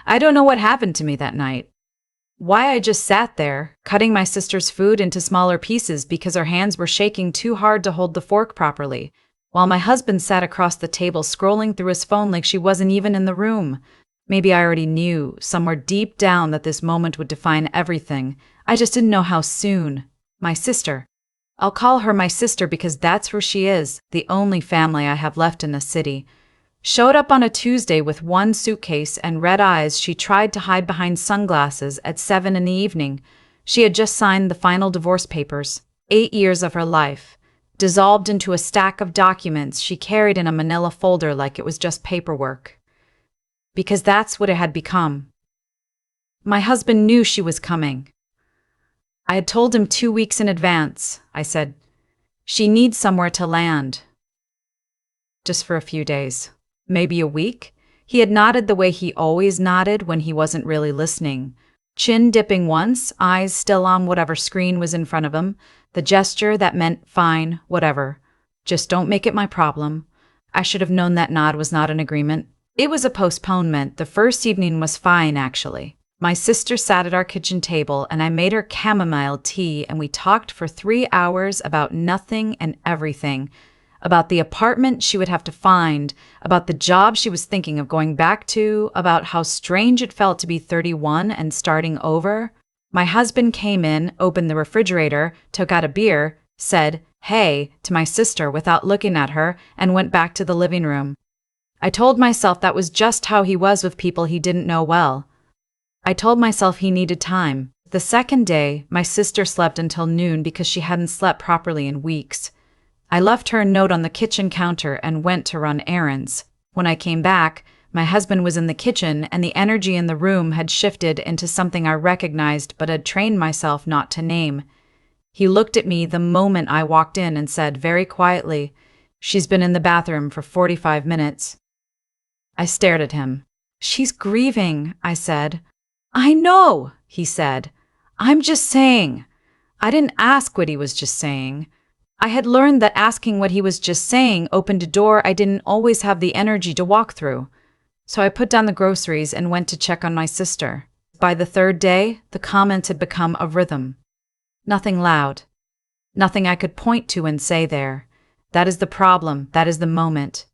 I don't know what happened to me that night. Why I just sat there, cutting my sister's food into smaller pieces because her hands were shaking too hard to hold the fork properly, while my husband sat across the table scrolling through his phone like she wasn't even in the room. Maybe I already knew, somewhere deep down, that this moment would define everything. I just didn't know how soon. My sister. I'll call her my sister because that's who she is, the only family I have left in the city. Showed up on a Tuesday with one suitcase and red eyes she tried to hide behind sunglasses at 7 in the evening. She had just signed the final divorce papers. 8 years of her life. Dissolved into a stack of documents she carried in a manila folder like it was just paperwork. Because that's what it had become. My husband knew she was coming. I had told him 2 weeks in advance. I said, "She needs somewhere to land." Just for a few days. Maybe a week? He had nodded the way he always nodded when he wasn't really listening. Chin dipping once, eyes still on whatever screen was in front of him. The gesture that meant, fine, whatever. Just don't make it my problem. I should have known that nod was not an agreement. It was a postponement. The first evening was fine, actually. My sister sat at our kitchen table and I made her chamomile tea and we talked for 3 hours about nothing and everything. About the apartment she would have to find, about the job she was thinking of going back to, about how strange it felt to be 31 and starting over. My husband came in, opened the refrigerator, took out a beer, said, "Hey," to my sister without looking at her, and went back to the living room. I told myself that was just how he was with people he didn't know well. I told myself he needed time. The second day, my sister slept until noon because she hadn't slept properly in weeks. I left her a note on the kitchen counter and went to run errands. When I came back, my husband was in the kitchen and the energy in the room had shifted into something I recognized but had trained myself not to name. He looked at me the moment I walked in and said very quietly, "She's been in the bathroom for 45 minutes. I stared at him. "She's grieving," I said. "I know," he said. "I'm just saying." I didn't ask what he was just saying. I had learned that asking what he was just saying opened a door I didn't always have the energy to walk through. So I put down the groceries and went to check on my sister. By the third day, the comments had become a rhythm. Nothing loud. Nothing I could point to and say there. That is the problem, that is the moment.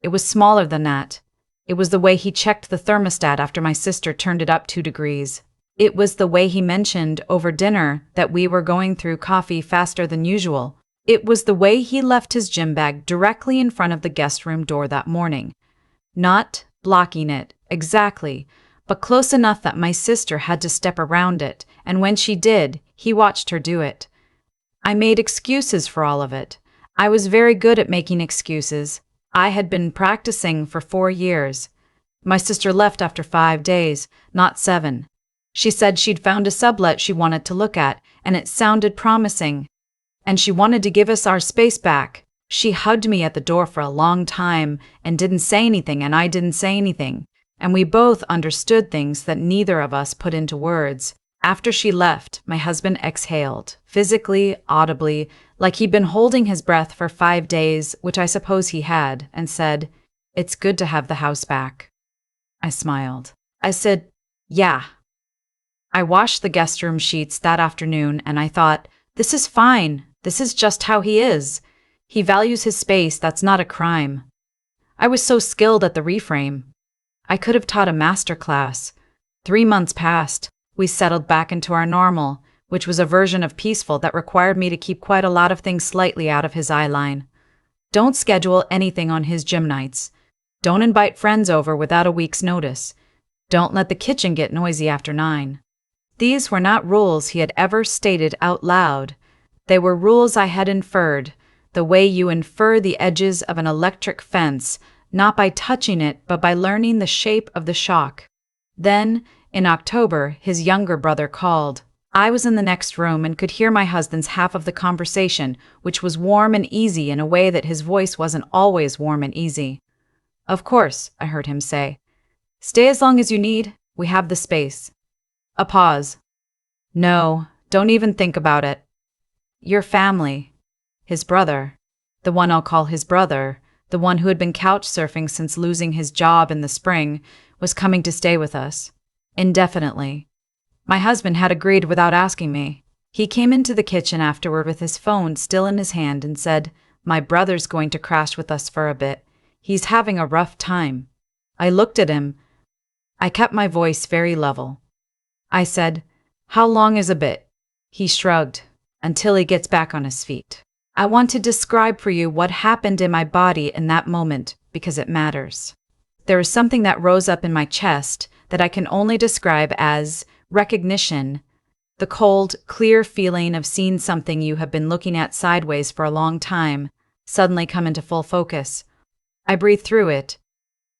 It was smaller than that. It was the way he checked the thermostat after my sister turned it up 2 degrees. It was the way he mentioned over dinner that we were going through coffee faster than usual. It was the way he left his gym bag directly in front of the guest room door that morning. Not blocking it, exactly, but close enough that my sister had to step around it, and when she did, he watched her do it. I made excuses for all of it. I was very good at making excuses. I had been practicing for 4 years. My sister left after 5 days, not 7. She said she'd found a sublet she wanted to look at, and it sounded promising. And she wanted to give us our space back. She hugged me at the door for a long time and didn't say anything, and I didn't say anything. And we both understood things that neither of us put into words. After she left, my husband exhaled, physically, audibly, like he'd been holding his breath for 5 days, which I suppose he had, and said, "It's good to have the house back." I smiled. I said, "Yeah." I washed the guest room sheets that afternoon, and I thought, this is fine. This is just how he is. He values his space, that's not a crime. I was so skilled at the reframe. I could have taught a master class. 3 months passed. We settled back into our normal, which was a version of peaceful that required me to keep quite a lot of things slightly out of his eye line. Don't schedule anything on his gym nights. Don't invite friends over without a week's notice. Don't let the kitchen get noisy after 9. These were not rules he had ever stated out loud. They were rules I had inferred, the way you infer the edges of an electric fence, not by touching it, but by learning the shape of the shock. Then, in October, his younger brother called. I was in the next room and could hear my husband's half of the conversation, which was warm and easy in a way that his voice wasn't always warm and easy. "Of course," I heard him say. "Stay as long as you need. We have the space." A pause. "No, don't even think about it. Your family." His brother. The one I'll call his brother. The one who had been couch surfing since losing his job in the spring, was coming to stay with us. Indefinitely. My husband had agreed without asking me. He came into the kitchen afterward with his phone still in his hand and said, "My brother's going to crash with us for a bit. He's having a rough time." I looked at him. I kept my voice very level. I said, "How long is a bit?" He shrugged. "Until he gets back on his feet." I want to describe for you what happened in my body in that moment because it matters. There is something that rose up in my chest that I can only describe as recognition, the cold, clear feeling of seeing something you have been looking at sideways for a long time suddenly come into full focus. I breathed through it.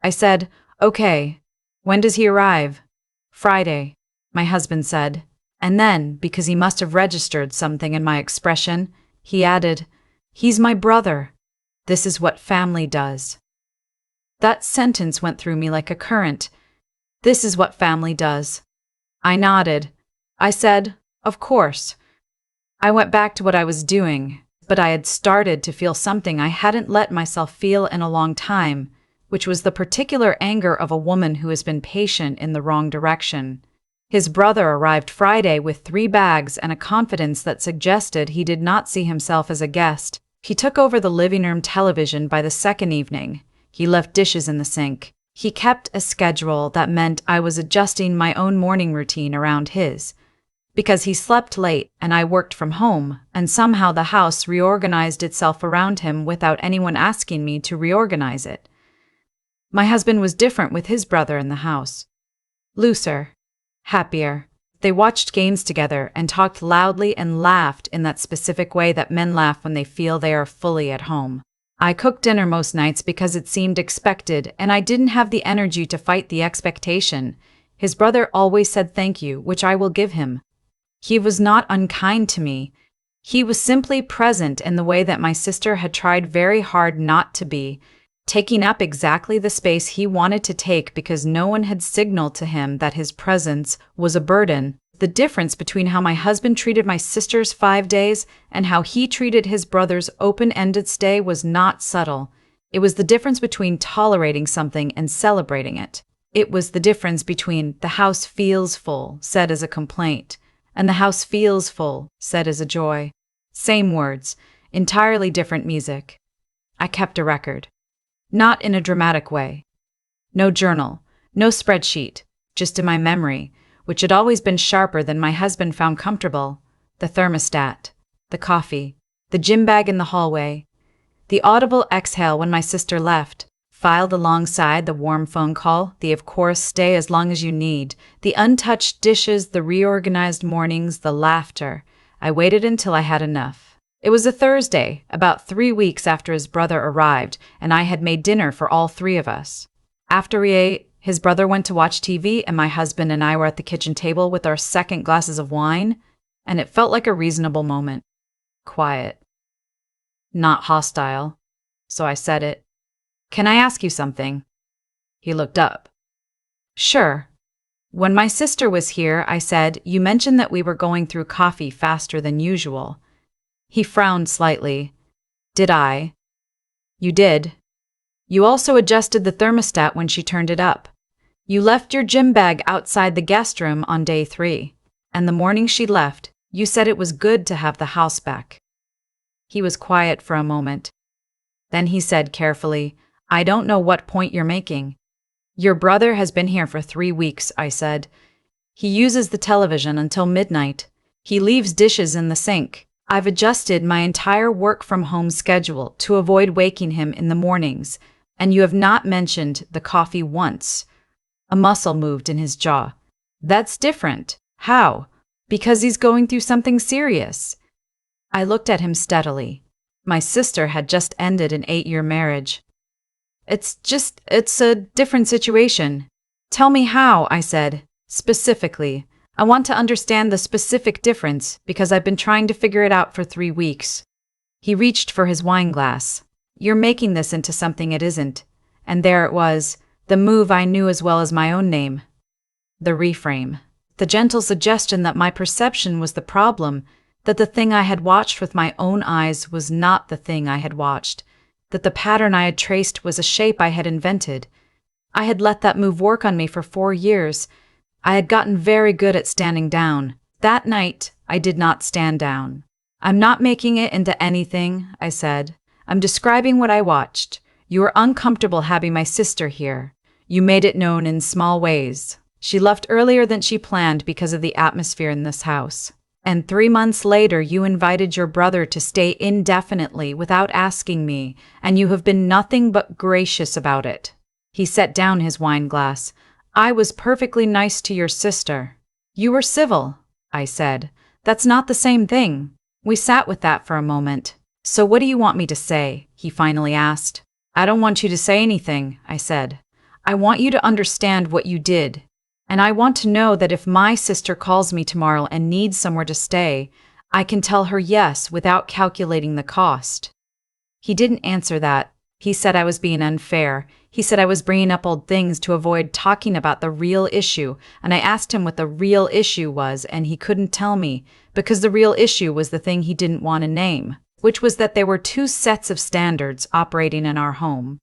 I said, "Okay, when does he arrive?" "Friday," my husband said. And then, because he must have registered something in my expression, he added, "He's my brother. This is what family does." That sentence went through me like a current. This is what family does. I nodded. I said, "Of course." I went back to what I was doing, but I had started to feel something I hadn't let myself feel in a long time, which was the particular anger of a woman who has been patient in the wrong direction. His brother arrived Friday with 3 bags and a confidence that suggested he did not see himself as a guest. He took over the living room television by the second evening. He left dishes in the sink. He kept a schedule that meant I was adjusting my own morning routine around his. Because he slept late and I worked from home, and somehow the house reorganized itself around him without anyone asking me to reorganize it. My husband was different with his brother in the house. Looser. Happier. They watched games together and talked loudly and laughed in that specific way that men laugh when they feel they are fully at home. I cooked dinner most nights because it seemed expected, and I didn't have the energy to fight the expectation. His brother always said thank you, which I will give him. He was not unkind to me. He was simply present in the way that my sister had tried very hard not to be, taking up exactly the space he wanted to take because no one had signaled to him that his presence was a burden. The difference between how my husband treated my sister's 5 days and how he treated his brother's open-ended stay was not subtle. It was the difference between tolerating something and celebrating it. It was the difference between "the house feels full," said as a complaint, and "the house feels full," said as a joy. Same words, entirely different music. I kept a record. Not in a dramatic way. No journal, no spreadsheet, just in my memory, which had always been sharper than my husband found comfortable. The thermostat, the coffee, the gym bag in the hallway, the audible exhale when my sister left, filed alongside the warm phone call, the of course stay as long as you need, the untouched dishes, the reorganized mornings, the laughter. I waited until I had enough. It was a Thursday, about 3 weeks after his brother arrived, and I had made dinner for all 3 of us. After we ate, his brother went to watch TV, and my husband and I were at the kitchen table with our second glasses of wine, and it felt like a reasonable moment. Quiet. Not hostile. So I said it. "Can I ask you something?" He looked up. "Sure." "When my sister was here," I said, "you mentioned that we were going through coffee faster than usual." He frowned slightly. "Did I?" "You did. You also adjusted the thermostat when she turned it up. You left your gym bag outside the guest room on day 3. And the morning she left, you said it was good to have the house back." He was quiet for a moment. Then he said carefully, "I don't know what point you're making." "Your brother has been here for 3 weeks," I said. "He uses the television until midnight. He leaves dishes in the sink. I've adjusted my entire work-from-home schedule to avoid waking him in the mornings, and you have not mentioned the coffee once." A muscle moved in his jaw. "That's different." "How?" "Because he's going through something serious." I looked at him steadily. My sister had just ended an 8-year marriage. It's a different situation." "Tell me how," I said, specifically. "I want to understand the specific difference because I've been trying to figure it out for 3 weeks." He reached for his wine glass. "You're making this into something it isn't." And there it was, the move I knew as well as my own name. The reframe. The gentle suggestion that my perception was the problem, that the thing I had watched with my own eyes was not the thing I had watched, that the pattern I had traced was a shape I had invented. I had let that move work on me for 4 years. I had gotten very good at standing down. That night, I did not stand down. I'm not making it into anything, I said. I'm describing what I watched. You were uncomfortable having my sister here. You made it known in small ways. She left earlier than she planned because of the atmosphere in this house. And 3 months later, you invited your brother to stay indefinitely without asking me, and you have been nothing but gracious about it. He set down his wine glass. I was perfectly nice to your sister. You were civil, I said. That's not the same thing. We sat with that for a moment. So what do you want me to say? He finally asked. I don't want you to say anything, I said. I want you to understand what you did. And I want to know that if my sister calls me tomorrow and needs somewhere to stay, I can tell her yes without calculating the cost. He didn't answer that. He said I was being unfair. He said I was bringing up old things to avoid talking about the real issue, and I asked him what the real issue was, and he couldn't tell me, because the real issue was the thing he didn't want to name, which was that there were 2 sets of standards operating in our home.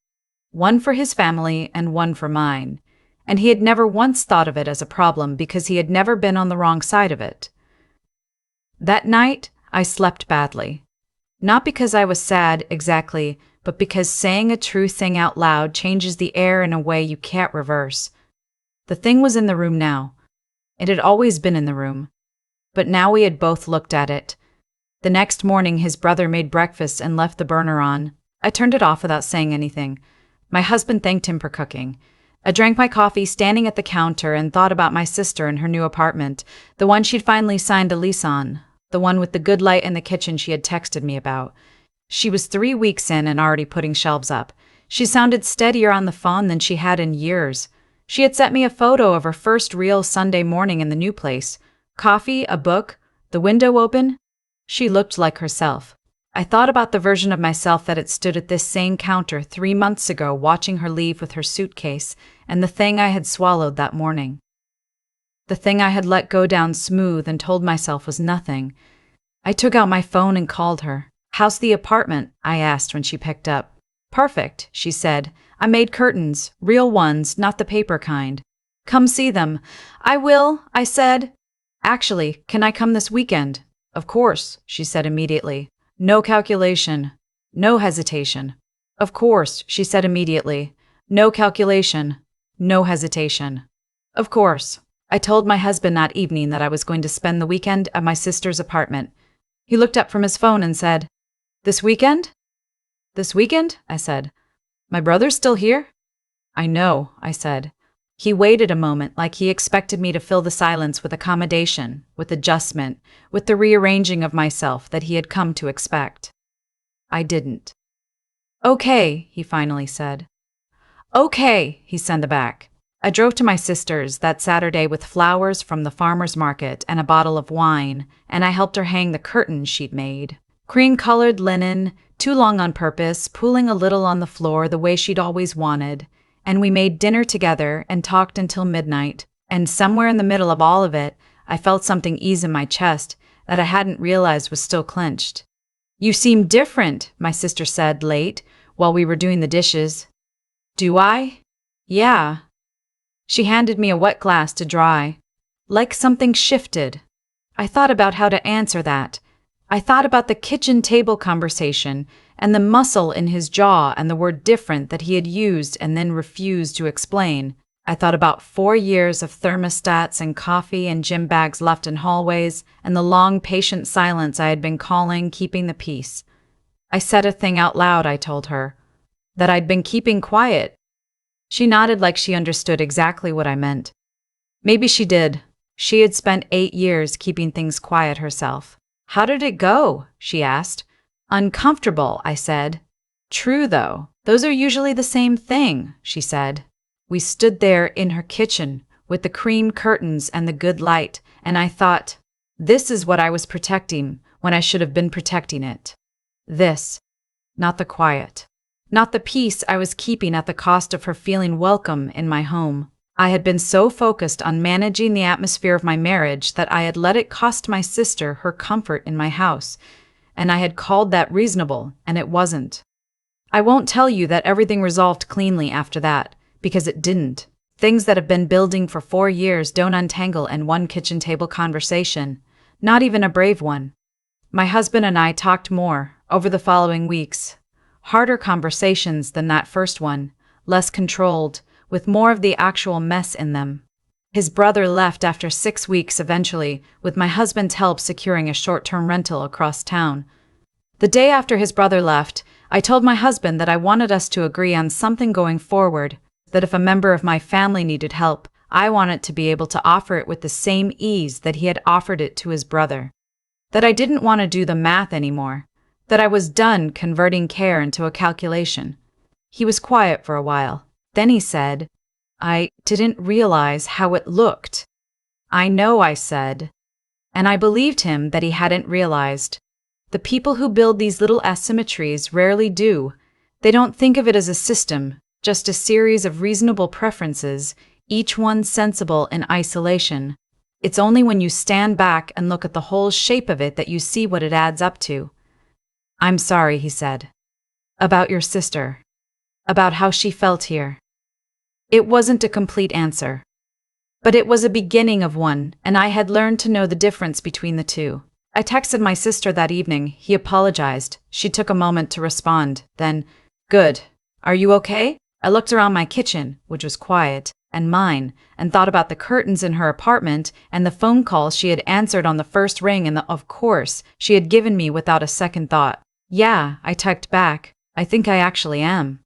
One for his family and one for mine. And he had never once thought of it as a problem because he had never been on the wrong side of it. That night, I slept badly. Not because I was sad, exactly, but because saying a true thing out loud changes the air in a way you can't reverse. The thing was in the room now. It had always been in the room. But now we had both looked at it. The next morning, his brother made breakfast and left the burner on. I turned it off without saying anything. My husband thanked him for cooking. I drank my coffee standing at the counter and thought about my sister in her new apartment, the one she'd finally signed a lease on, the one with the good light in the kitchen she had texted me about. She was 3 weeks in and already putting shelves up. She sounded steadier on the phone than she had in years. She had sent me a photo of her first real Sunday morning in the new place. Coffee, a book, the window open. She looked like herself. I thought about the version of myself that had stood at this same counter 3 months ago watching her leave with her suitcase, and the thing I had swallowed that morning. The thing I had let go down smooth and told myself was nothing. I took out my phone and called her. How's the apartment? I asked when she picked up. Perfect, she said. I made curtains, real ones, not the paper kind. Come see them. I will, I said. Actually, can I come this weekend? Of course, she said immediately. No calculation. No hesitation. Of course, she said immediately. No calculation. No hesitation. Of course. I told my husband that evening that I was going to spend the weekend at my sister's apartment. He looked up from his phone and said, This weekend? This weekend? I said. My brother's still here? I know, I said. He waited a moment like he expected me to fill the silence with accommodation, with adjustment, with the rearranging of myself that he had come to expect. I didn't. Okay, he finally said. Okay, he sent back. I drove to my sister's that Saturday with flowers from the farmer's market and a bottle of wine, and I helped her hang the curtains she'd made. Cream-colored linen, too long on purpose, pooling a little on the floor the way she'd always wanted. And we made dinner together and talked until midnight, and somewhere in the middle of all of it, I felt something ease in my chest that I hadn't realized was still clenched. You seem different, my sister said late, while we were doing the dishes. Do I? Yeah. She handed me a wet glass to dry. Like something shifted. I thought about how to answer that. I thought about the kitchen table conversation and the muscle in his jaw and the word different that he had used and then refused to explain. I thought about 4 years of thermostats and coffee and gym bags left in hallways and the long, patient silence I had been calling keeping the peace. I said a thing out loud, I told her. That I'd been keeping quiet. She nodded like she understood exactly what I meant. Maybe she did. She had spent 8 years keeping things quiet herself. How did it go? She asked. Uncomfortable, I said. True, though. Those are usually the same thing, she said. We stood there in her kitchen with the cream curtains and the good light, and I thought, this is what I was protecting when I should have been protecting it. This, not the quiet, not the peace I was keeping at the cost of her feeling welcome in my home. I had been so focused on managing the atmosphere of my marriage that I had let it cost my sister her comfort in my house, and I had called that reasonable, and it wasn't. I won't tell you that everything resolved cleanly after that, because it didn't. Things that have been building for 4 years don't untangle in one kitchen table conversation, not even a brave one. My husband and I talked more over the following weeks. Harder conversations than that first one, less controlled, with more of the actual mess in them. His brother left after 6 weeks eventually, with my husband's help securing a short-term rental across town. The day after his brother left, I told my husband that I wanted us to agree on something going forward, that if a member of my family needed help, I wanted to be able to offer it with the same ease that he had offered it to his brother. That I didn't want to do the math anymore, that I was done converting care into a calculation. He was quiet for a while. Then he said, "I didn't realize how it looked." "I know," I said. And I believed him that he hadn't realized. The people who build these little asymmetries rarely do. They don't think of it as a system, just a series of reasonable preferences, each one sensible in isolation. It's only when you stand back and look at the whole shape of it that you see what it adds up to. "I'm sorry," he said. "About your sister. About how she felt here." It wasn't a complete answer. But it was a beginning of one, and I had learned to know the difference between the two. I texted my sister that evening. He apologized. She took a moment to respond. Then, "Good. Are you okay?" I looked around my kitchen, which was quiet, and mine, and thought about the curtains in her apartment and the phone call she had answered on the first ring and the "of course" she had given me without a second thought. "Yeah," I typed back. "I think I actually am."